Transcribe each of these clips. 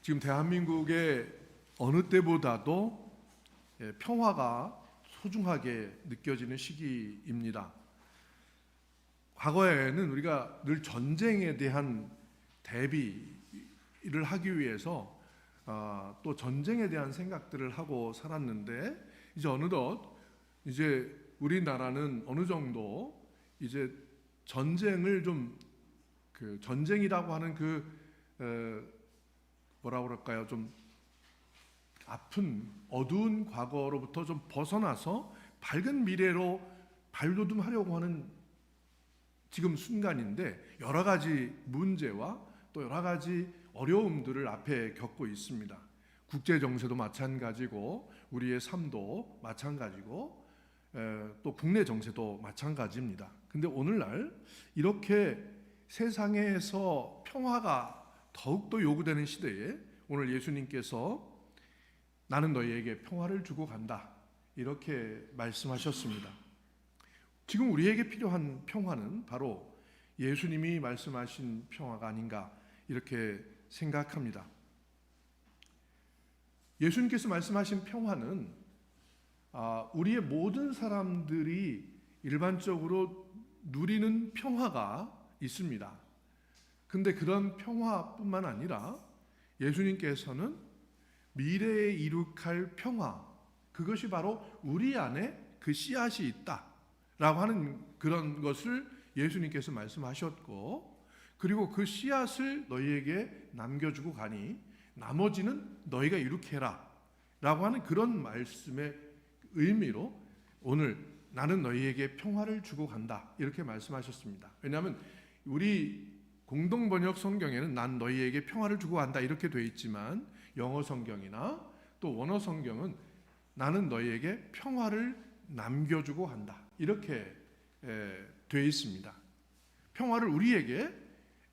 지금 대한민국의 어느 때보다도 평화가 소중하게 느껴지는 시기입니다. 과거에는 우리가 늘 전쟁에 대한 대비를 하기 위해서 또 전쟁에 대한 생각들을 하고 살았는데, 이제 어느덧 이제 우리나라는 어느 정도 이제 전쟁을 좀 전쟁이라고 하는 뭐라 그럴까요? 좀 아픈 어두운 과거로부터 좀 벗어나서 밝은 미래로 발돋움하려고 하는 지금 순간인데, 여러 가지 문제와 또 여러 가지 어려움들을 앞에 겪고 있습니다. 국제 정세도 마찬가지고 우리의 삶도 마찬가지고 또 국내 정세도 마찬가지입니다. 근데 오늘날 이렇게 세상에서 평화가 더욱더 요구되는 시대에 오늘 예수님께서 나는 너희에게 평화를 주고 간다, 이렇게 말씀하셨습니다. 지금 우리에게 필요한 평화는 바로 예수님이 말씀하신 평화가 아닌가, 이렇게 생각합니다. 예수님께서 말씀하신 평화는 우리의 모든 사람들이 일반적으로 누리는 평화가 있습니다. 근데 그런 평화뿐만 아니라 예수님께서는 미래에 이룩할 평화, 그것이 바로 우리 안에 그 씨앗이 있다라고 하는 그런 것을 예수님께서 말씀하셨고, 그리고 그 씨앗을 너희에게 남겨주고 가니 나머지는 너희가 이룩해라 라고 하는 그런 말씀의 의미로 오늘 나는 너희에게 평화를 주고 간다, 이렇게 말씀하셨습니다. 왜냐하면 우리 공동번역 성경에는 난 너희에게 평화를 주고 간다 이렇게 되어 있지만, 영어 성경이나 또 원어 성경은 나는 너희에게 평화를 남겨주고 간다, 이렇게 되어 있습니다. 평화를 우리에게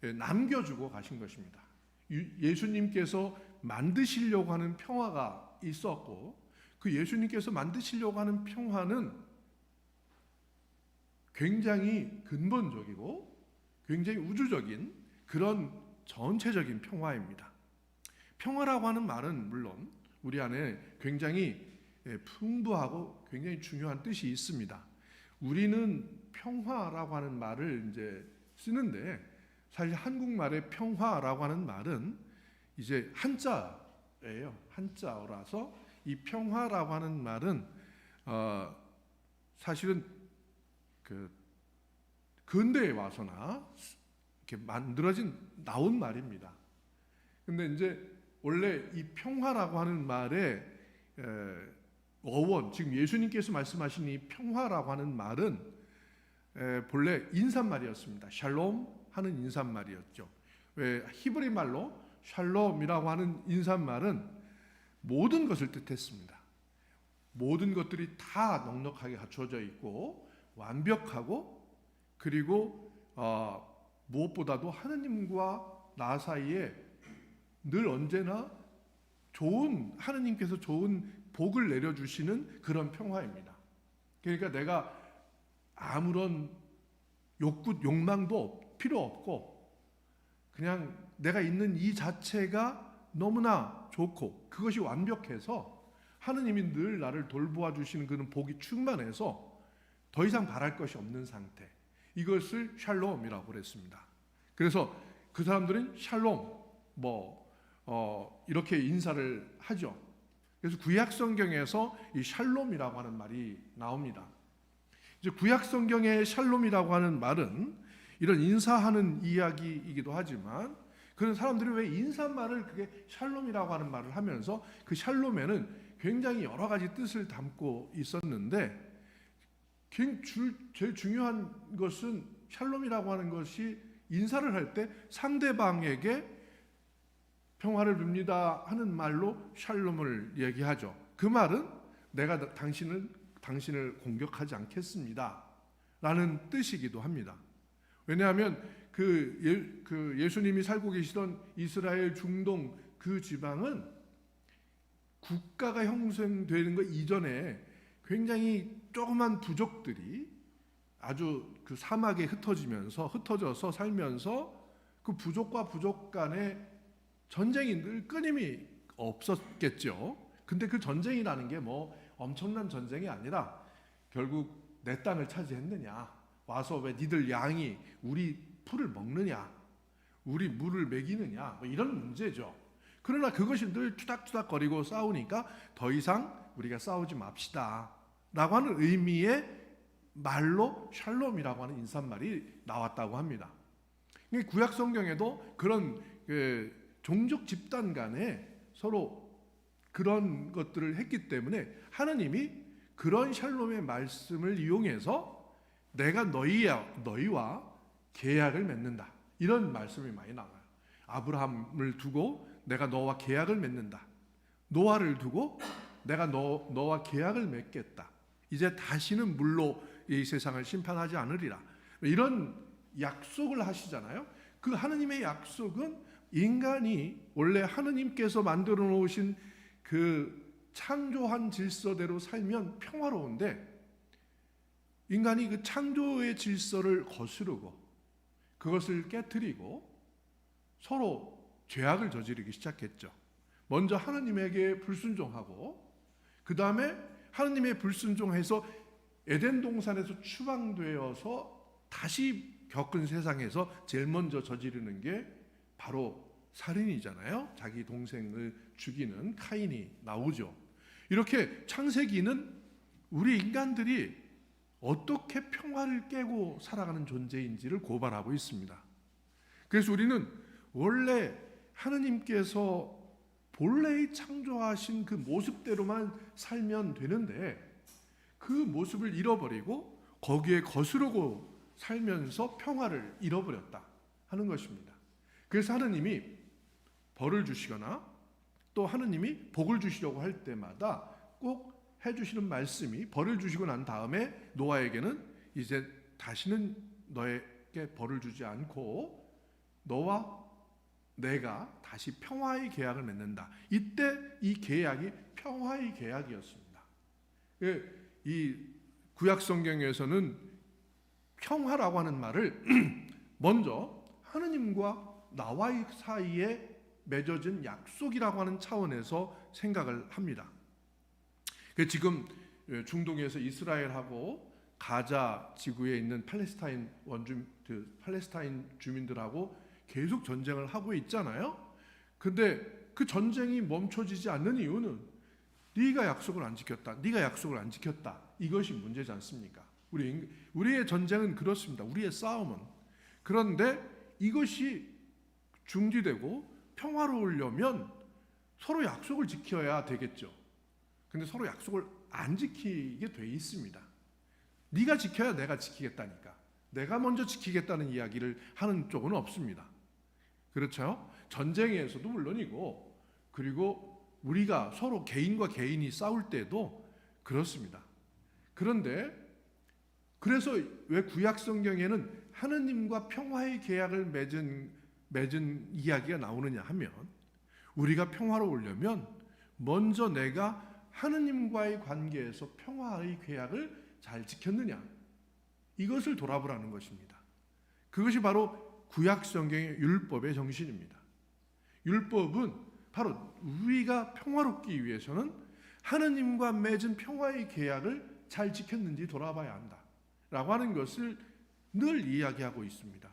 남겨주고 가신 것입니다. 예수님께서 만드시려고 하는 평화가 있었고, 그 예수님께서 만드시려고 하는 평화는 굉장히 근본적이고 굉장히 우주적인 그런 전체적인 평화입니다. 평화라고 하는 말은 물론 우리 안에 굉장히 풍부하고 굉장히 중요한 뜻이 있습니다. 우리는 평화라고 하는 말을 이제 쓰는데, 사실 한국말의 평화라고 하는 말은 이제 한자예요. 한자어라서 이 평화라고 하는 말은 사실은 근대에 와서나 이렇게 나온 말입니다. 근데 이제 원래 이 평화라고 하는 말의 어원, 지금 예수님께서 말씀하신 이 평화라고 하는 말은 본래 인사말이었습니다. 샬롬 하는 인사말이었죠. 왜 히브리 말로 샬롬이라고 하는 인사말은 모든 것을 뜻했습니다. 모든 것들이 다 넉넉하게 갖춰져 있고 완벽하고, 그리고 무엇보다도 하느님과 나 사이에 늘 언제나 하느님께서 좋은 복을 내려주시는 그런 평화입니다. 그러니까 내가 아무런 욕망도 필요 없고, 그냥 내가 있는 이 자체가 너무나 좋고 그것이 완벽해서 하느님이 늘 나를 돌보아 주시는 그런 복이 충만해서 더 이상 바랄 것이 없는 상태, 이것을 샬롬이라고 그랬습니다. 그래서 그 사람들은 샬롬 이렇게 인사를 하죠. 그래서 구약 성경에서 이 샬롬이라고 하는 말이 나옵니다. 이제 구약 성경의 샬롬이라고 하는 말은 이런 인사하는 이야기이기도 하지만, 그런 사람들이 왜 인사말을 그게 샬롬이라고 하는 말을 하면서 그 샬롬에는 굉장히 여러 가지 뜻을 담고 있었는데, 제일 중요한 것은 샬롬이라고 하는 것이 인사를 할 때 상대방에게 평화를 빕니다 하는 말로 샬롬을 얘기하죠. 그 말은 내가 당신을 공격하지 않겠습니다 라는 뜻이기도 합니다. 왜냐하면 예수님이 살고 계시던 이스라엘 중동 그 지방은 국가가 형성되는 것 이전에 굉장히 조그만 부족들이 아주 그 사막에 흩어져서 살면서 그 부족과 부족 간에 전쟁이 늘 끊임이 없었겠죠. 근데 그 전쟁이라는 게 뭐 엄청난 전쟁이 아니라 결국 내 땅을 차지했느냐, 와서 왜 니들 양이 우리 풀을 먹느냐, 우리 물을 먹이느냐, 뭐 이런 문제죠. 그러나 그것이 늘 투닥투닥거리고 싸우니까 더 이상 우리가 싸우지 맙시다 라고 하는 의미의 말로 샬롬이라고 하는 인사말이 나왔다고 합니다. 구약 성경에도 그런 종족 집단 간에 서로 그런 것들을 했기 때문에 하느님이 그런 샬롬의 말씀을 이용해서 내가 너희와 계약을 맺는다, 이런 말씀이 많이 나와요. 아브라함을 두고 내가 너와 계약을 맺는다. 노아를 두고 내가 너와 계약을 맺겠다. 이제 다시는 물로 이 세상을 심판하지 않으리라. 이런 약속을 하시잖아요. 그 하느님의 약속은 인간이 원래 하느님께서 만들어 놓으신 그 창조한 질서대로 살면 평화로운데, 인간이 그 창조의 질서를 거스르고 그것을 깨트리고 서로 죄악을 저지르기 시작했죠. 먼저 하느님에게 불순종하고 그 다음에 하느님의 불순종해서 에덴 동산에서 추방되어서 다시 겪은 세상에서 제일 먼저 저지르는 게 바로 살인이잖아요. 자기 동생을 죽이는 카인이 나오죠. 이렇게 창세기는 우리 인간들이 어떻게 평화를 깨고 살아가는 존재인지를 고발하고 있습니다. 그래서 우리는 원래 하느님께서 본래의 창조하신 그 모습대로만 살면 되는데 그 모습을 잃어버리고 거기에 거스르고 살면서 평화를 잃어버렸다 하는 것입니다. 그래서 하느님이 벌을 주시거나 또 하느님이 복을 주시려고 할 때마다 꼭 해주시는 말씀이, 벌을 주시고 난 다음에 노아에게는 이제 다시는 너에게 벌을 주지 않고 너와 내가 다시 평화의 계약을 맺는다. 이때 이 계약이 평화의 계약이었습니다. 이 구약 성경에서는 평화라고 하는 말을 먼저 하느님과 나와의 사이에 맺어진 약속이라고 하는 차원에서 생각을 합니다. 지금 중동에서 이스라엘하고 가자 지구에 있는 팔레스타인 주민들하고 계속 전쟁을 하고 있잖아요. 근데 그 전쟁이 멈춰지지 않는 이유는 네가 약속을 안 지켰다, 네가 약속을 안 지켰다, 이것이 문제지 않습니까? 우리의 전쟁은 그렇습니다. 우리의 싸움은. 그런데 이것이 중지되고 평화로우려면 서로 약속을 지켜야 되겠죠. 근데 서로 약속을 안 지키게 돼 있습니다. 네가 지켜야 내가 지키겠다니까. 내가 먼저 지키겠다는 이야기를 하는 쪽은 없습니다. 그렇죠? 전쟁에서도 물론이고, 그리고 우리가 서로 개인과 개인이 싸울 때도 그렇습니다. 그런데 그래서 왜 구약 성경에는 하느님과 평화의 계약을 맺은 이야기가 나오느냐 하면, 우리가 평화로우려면 먼저 내가 하느님과의 관계에서 평화의 계약을 잘 지켰느냐, 이것을 돌아보라는 것입니다. 그것이 바로 구약 성경의 율법의 정신입니다. 율법은 바로 우리가 평화롭기 위해서는 하느님과 맺은 평화의 계약을 잘 지켰는지 돌아봐야 한다 라고 하는 것을 늘 이야기하고 있습니다.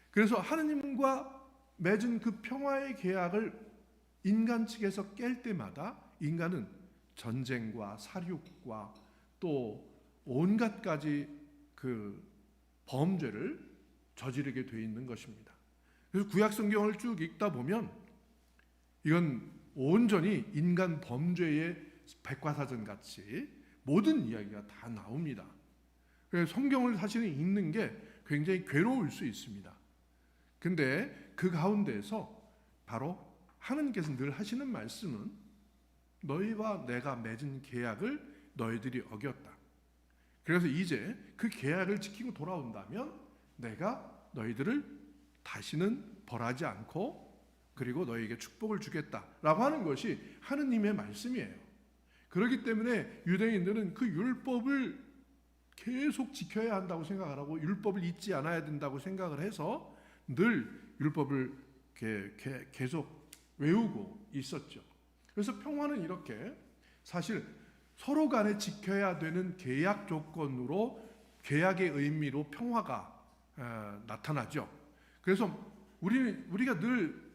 그래서 하느님과 맺은 그 평화의 계약을 인간 측에서 깰 때마다 인간은 전쟁과 살육과 또 온갖 가지 그 범죄를 저지르게 돼 있는 것입니다. 그래서 구약 성경을 쭉 읽다 보면 이건 온전히 인간 범죄의 백과사전 같이 모든 이야기가 다 나옵니다. 그래서 성경을 사실은 읽는 게 굉장히 괴로울 수 있습니다. 근데 그 가운데에서 바로 하느님께서 늘 하시는 말씀은 너희와 내가 맺은 계약을 너희들이 어겼다. 그래서 이제 그 계약을 지키고 돌아온다면 내가 너희들을 다시는 벌하지 않고 그리고 너희에게 축복을 주겠다라고 하는 것이 하느님의 말씀이에요. 그렇기 때문에 유대인들은 그 율법을 계속 지켜야 한다고 생각을 하고 율법을 잊지 않아야 된다고 생각을 해서 늘 율법을 계속 외우고 있었죠. 그래서 평화는 이렇게 사실 서로 간에 지켜야 되는 계약 조건으로, 계약의 의미로 평화가 나타나죠. 그래서 우리가 늘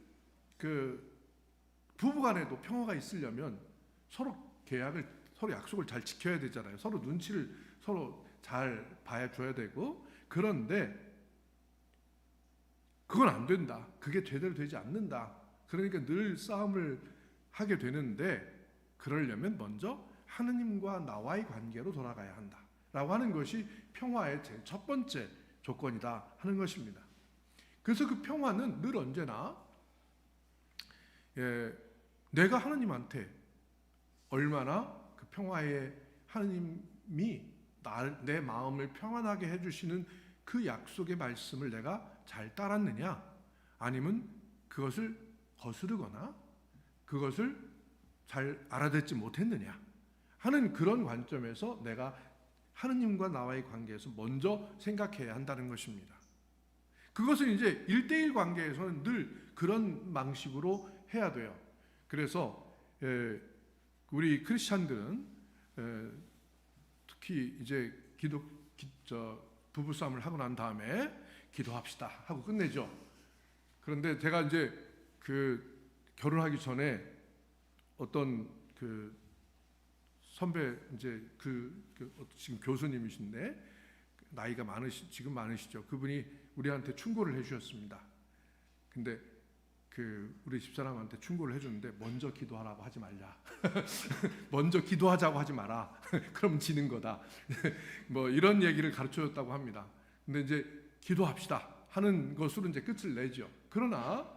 부부간에도 평화가 있으려면 서로 서로 약속을 잘 지켜야 되잖아요. 서로 눈치를 서로 잘 봐줘야 되고. 그런데 그건 안 된다. 그게 제대로 되지 않는다. 그러니까 늘 싸움을 하게 되는데, 그러려면 먼저 하느님과 나와의 관계로 돌아가야 한다 라고 하는 것이 평화의 제일 첫 번째 조건이다 하는 것입니다. 그래서 그 평화는 늘 언제나 내가 하느님한테 얼마나 그 평화에 하느님이 내 마음을 평안하게 해주시는 그 약속의 말씀을 내가 잘 따랐느냐, 아니면 그것을 거스르거나 그것을 잘 알아듣지 못했느냐 하는 그런 관점에서 내가 하느님과 나와의 관계에서 먼저 생각해야 한다는 것입니다. 그것은 이제 1대1 관계에서는 늘 그런 방식으로 해야 돼요. 그래서 우리 크리스찬들은 특히 이제 부부싸움을 하고 난 다음에 기도합시다 하고 끝내죠. 그런데 제가 이제 결혼하기 전에 어떤 선배, 이제 지금 교수님이신데 나이가 지금 많으시죠. 그분이 우리한테 충고를 해주셨습니다. 근데 우리 집사람한테 충고를 해줬는데, 먼저 기도하라고 하지 말자. 먼저 기도하자고 하지 마라. 그럼 지는 거다. 뭐 이런 얘기를 가르쳐줬다고 합니다. 근데 이제 기도합시다 하는 것으로 이제 끝을 내죠. 그러나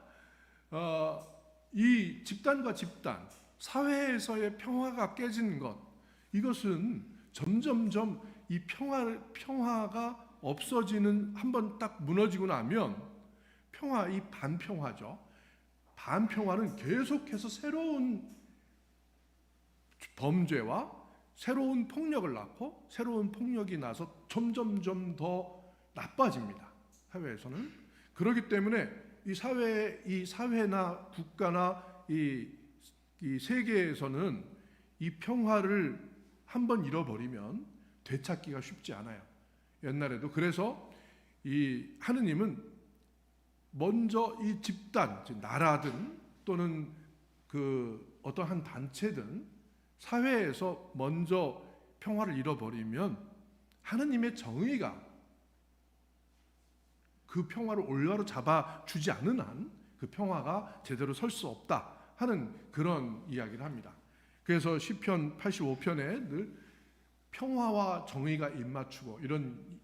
이 집단과 집단, 사회에서의 평화가 깨지는 것, 이것은 점점점 이 평화가 없어지는, 한번 딱 무너지고 나면 이 반평화죠. 반평화는 계속해서 새로운 범죄와 새로운 폭력을 낳고, 새로운 폭력이 나서 점점점 더 나빠집니다. 사회에서는. 그렇기 때문에 이 사회나 국가나 이 세계에서는 이 평화를 한번 잃어버리면 되찾기가 쉽지 않아요. 옛날에도. 그래서 이 하느님은 먼저 이 집단, 즉 나라든 또는 어떤 한 단체든 사회에서 먼저 평화를 잃어버리면 하느님의 정의가 그 평화를 올바로 잡아주지 않는 한 그 평화가 제대로 설 수 없다 하는 그런 이야기를 합니다. 그래서 시편 85편에 늘 평화와 정의가 입맞추고 이런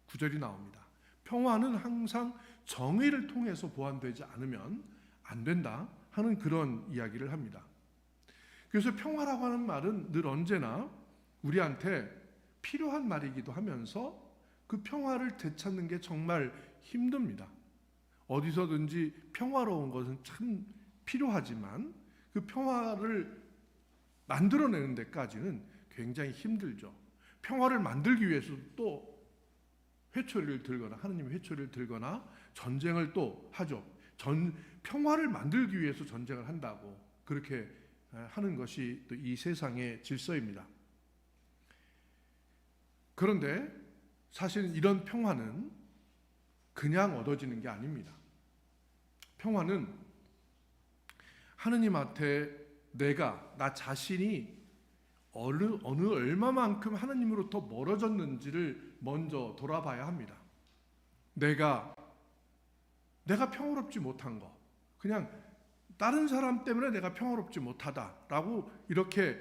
구절이 나옵니다. 평화는 항상 정의를 통해서 보완되지 않으면 안 된다 하는 그런 이야기를 합니다. 그래서 평화라고 하는 말은 늘 언제나 우리한테 필요한 말이기도 하면서 그 평화를 되찾는 게 정말 힘듭니다. 어디서든지 평화로운 것은 참 필요하지만 그 평화를 만들어내는 데까지는 굉장히 힘들죠. 평화를 만들기 위해서 또 회초리를 들거나, 하느님의 회초리를 들거나 전쟁을 또 하죠. 평화를 만들기 위해서 전쟁을 한다고 그렇게 하는 것이 또 이 세상의 질서입니다. 그런데 사실 이런 평화는 그냥 얻어지는 게 아닙니다. 평화는 하느님한테 나 자신이 얼마만큼 하느님으로부터 멀어졌는지를 먼저 돌아봐야 합니다. 내가 평화롭지 못한 거, 그냥 다른 사람 때문에 내가 평화롭지 못하다라고 이렇게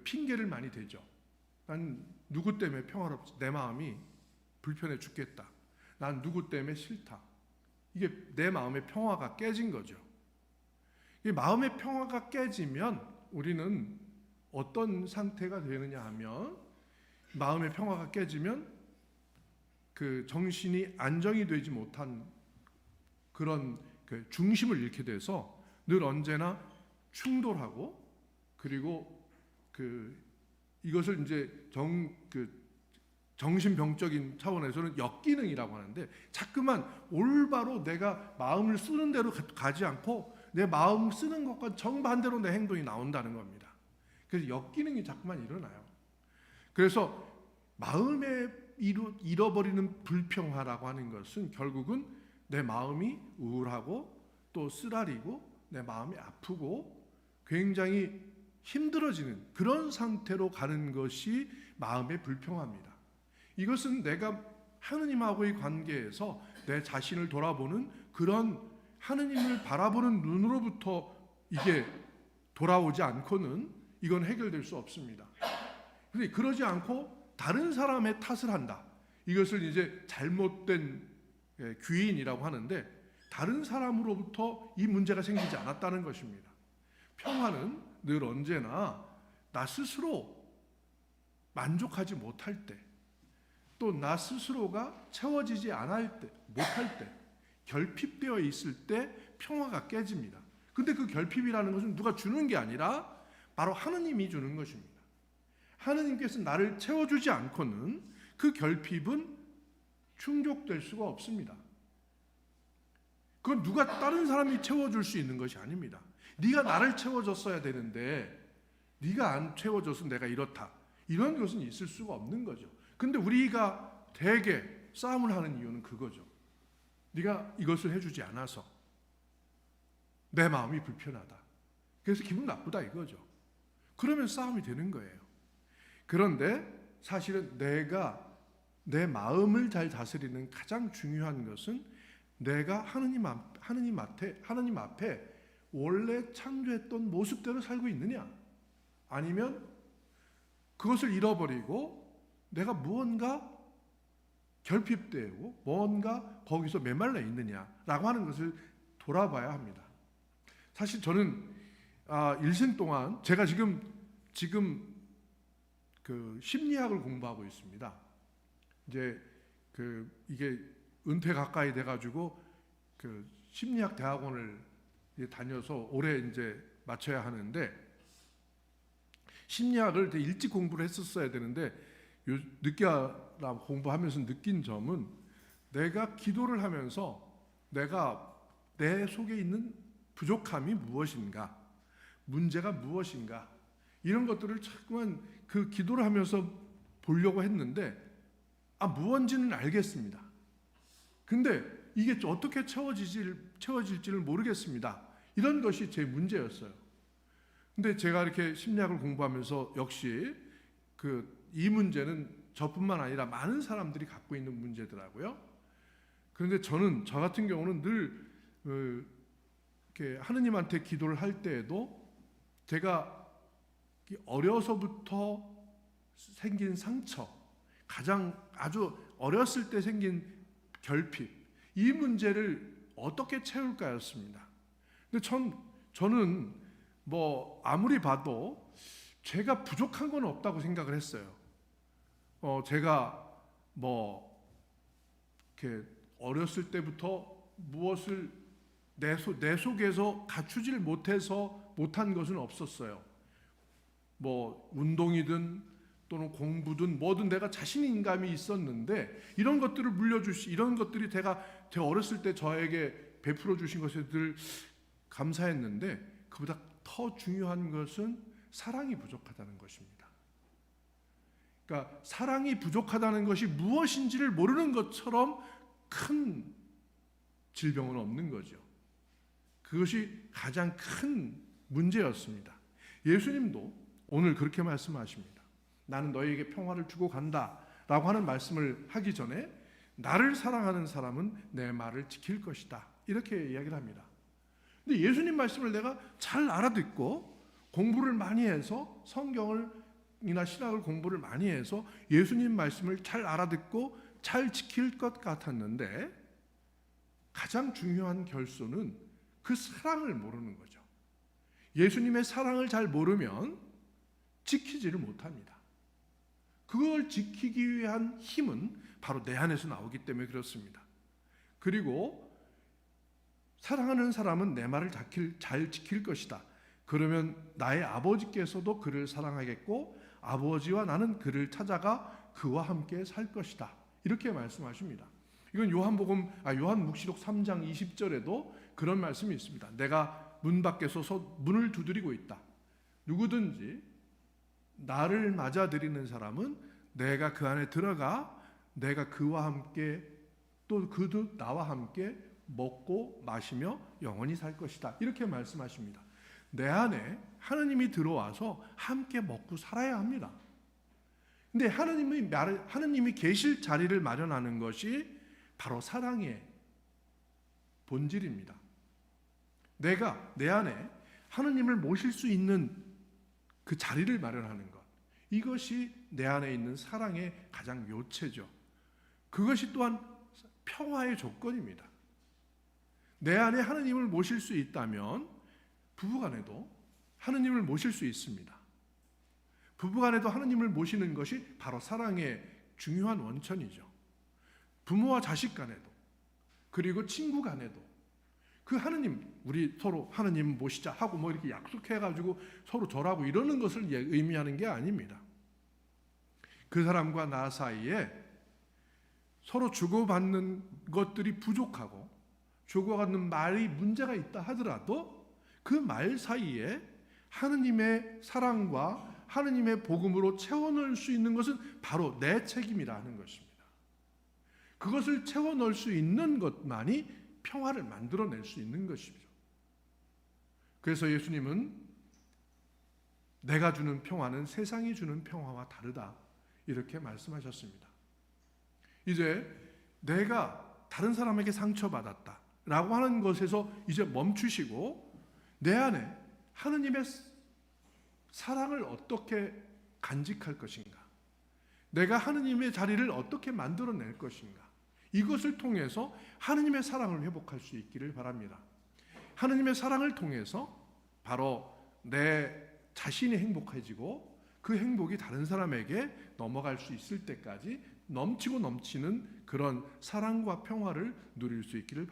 핑계를 많이 대죠. 난 누구 때문에 평화롭지, 내 마음이 불편해 죽겠다. 난 누구 때문에 싫다. 이게 내 마음의 평화가 깨진 거죠. 이 마음의 평화가 깨지면 우리는 어떤 상태가 되느냐 하면, 마음의 평화가 깨지면 정신이 안정이 되지 못한 그런 중심을 잃게 돼서 늘 언제나 충돌하고, 그리고 이것을 이제 정신병적인 차원에서는 역기능이라고 하는데, 자꾸만 올바로 내가 마음을 쓰는 대로 가지 않고 내 마음 쓰는 것과 정반대로 내 행동이 나온다는 겁니다. 그래서 역기능이 자꾸만 일어나요. 그래서 마음에 잃어버리는 불평화라고 하는 것은 결국은 내 마음이 우울하고 또 쓰라리고 내 마음이 아프고 굉장히 힘들어지는 그런 상태로 가는 것이 마음의 불평화입니다. 이것은 내가 하느님하고의 관계에서 내 자신을 돌아보는 그런 하느님을 바라보는 눈으로부터 이게 돌아오지 않고는 이건 해결될 수 없습니다. 그런데 그러지 않고 다른 사람의 탓을 한다. 이것을 이제 잘못된 귀인이라고 하는데 다른 사람으로부터 이 문제가 생기지 않았다는 것입니다. 평화는 늘 언제나 나 스스로 만족하지 못할 때, 또 나 스스로가 채워지지 못할 때, 결핍되어 있을 때 평화가 깨집니다. 근데 그 결핍이라는 것은 누가 주는 게 아니라 바로 하느님이 주는 것입니다. 하느님께서 나를 채워주지 않고는 그 결핍은 충족될 수가 없습니다. 그건 누가 다른 사람이 채워줄 수 있는 것이 아닙니다. 네가 나를 채워줬어야 되는데 네가 안 채워줘서 내가 이렇다. 이런 것은 있을 수가 없는 거죠. 근데 우리가 대개 싸움을 하는 이유는 그거죠. 네가 이것을 해주지 않아서 내 마음이 불편하다. 그래서 기분 나쁘다 이거죠. 그러면 싸움이 되는 거예요. 그런데 사실은 내가 내 마음을 잘 다스리는 가장 중요한 것은 내가 하느님 앞에 원래 창조했던 모습대로 살고 있느냐, 아니면 그것을 잃어버리고 내가 무언가 결핍되고 뭔가 거기서 메말라 있느냐라고 하는 것을 돌아봐야 합니다. 사실 저는 일생 동안 제가 지금 그 심리학을 공부하고 있습니다. 이제 이게 은퇴 가까이 돼가지고 그 심리학 대학원을 다녀서 올해 이제 마쳐야 하는데, 심리학을 되게 일찍 공부를 했었어야 되는데 늦게 공부하면서 느낀 점은, 내가 기도를 하면서 내가 내 속에 있는 부족함이 무엇인가, 문제가 무엇인가, 이런 것들을 자꾸만 그 기도를 하면서 보려고 했는데 무언지는 알겠습니다. 근데 이게 어떻게 채워질지를 모르겠습니다. 이런 것이 제 문제였어요. 근데 제가 이렇게 심리학을 공부하면서 역시 이 문제는 저뿐만 아니라 많은 사람들이 갖고 있는 문제더라고요. 그런데 저 같은 경우는 늘 이렇게 하느님한테 기도를 할 때에도 제가 어려서부터 생긴 상처, 아주 어렸을 때 생긴 결핍, 이 문제를 어떻게 채울까였습니다. 근데 저는 아무리 봐도 제가 부족한 건 없다고 생각을 했어요. 제가 이렇게 어렸을 때부터 무엇을 내 속에서 갖추질 못한 것은 없었어요. 운동이든 또는 공부든 뭐든 내가 자신감이 있었는데, 이런 것들을 이런 것들이 제 어렸을 때 저에게 베풀어 주신 것에 늘 감사했는데, 그보다 더 중요한 것은 사랑이 부족하다는 것입니다. 그러니까 사랑이 부족하다는 것이 무엇인지를 모르는 것처럼 큰 질병은 없는 거죠. 그것이 가장 큰 문제였습니다. 예수님도 오늘 그렇게 말씀하십니다. 나는 너희에게 평화를 주고 간다 라고 하는 말씀을 하기 전에 나를 사랑하는 사람은 내 말을 지킬 것이다, 이렇게 이야기를 합니다. 근데 예수님 말씀을 내가 잘 알아듣고 공부를 많이 해서 성경이나 신학을 공부를 많이 해서 예수님 말씀을 잘 알아듣고 잘 지킬 것 같았는데, 가장 중요한 결손은 그 사랑을 모르는 거죠. 예수님의 사랑을 잘 모르면 지키지를 못합니다. 그걸 지키기 위한 힘은 바로 내 안에서 나오기 때문에 그렇습니다. 그리고 사랑하는 사람은 내 말을 잘 지킬 것이다. 그러면 나의 아버지께서도 그를 사랑하겠고 아버지와 나는 그를 찾아가 그와 함께 살 것이다, 이렇게 말씀하십니다. 이건 요한묵시록 3장 20절에도 그런 말씀이 있습니다. 내가 문 밖에서 문을 두드리고 있다. 누구든지 나를 맞아들이는 사람은 내가 그 안에 들어가 내가 그와 함께 또 그도 나와 함께 먹고 마시며 영원히 살 것이다. 이렇게 말씀하십니다. 내 안에 하느님이 들어와서 함께 먹고 살아야 합니다. 근데 하느님이 계실 자리를 마련하는 것이 바로 사랑의 본질입니다. 내가 내 안에 하느님을 모실 수 있는 그 자리를 마련하는 것, 이것이 내 안에 있는 사랑의 가장 요체죠. 그것이 또한 평화의 조건입니다. 내 안에 하느님을 모실 수 있다면 부부간에도 하느님을 모실 수 있습니다. 부부간에도 하느님을 모시는 것이 바로 사랑의 중요한 원천이죠. 부모와 자식 간에도 그리고 친구 간에도 그 하느님, 우리 서로 하느님 모시자 하고 뭐 이렇게 약속해가지고 서로 절하고 이러는 것을 의미하는 게 아닙니다. 그 사람과 나 사이에 서로 주고받는 것들이 부족하고 주고받는 말이 문제가 있다 하더라도 그 말 사이에 하느님의 사랑과 하느님의 복음으로 채워넣을 수 있는 것은 바로 내 책임이라는 것입니다. 그것을 채워넣을 수 있는 것만이 평화를 만들어낼 수 있는 것이죠. 그래서 예수님은 내가 주는 평화는 세상이 주는 평화와 다르다 이렇게 말씀하셨습니다. 이제 내가 다른 사람에게 상처받았다 라고 하는 것에서 이제 멈추시고 내 안에 하느님의 사랑을 어떻게 간직할 것인가, 내가 하느님의 자리를 어떻게 만들어낼 것인가, 이것을 통해서 하느님의 사랑을 회복할 수 있기를 바랍니다. 하느님의 사랑을 통해서 바로 내 자신이 행복해지고 그 행복이 다른 사람에게 넘어갈 수 있을 때까지 넘치고 넘치는 그런 사랑과 평화를 누릴 수 있기를 바랍니다.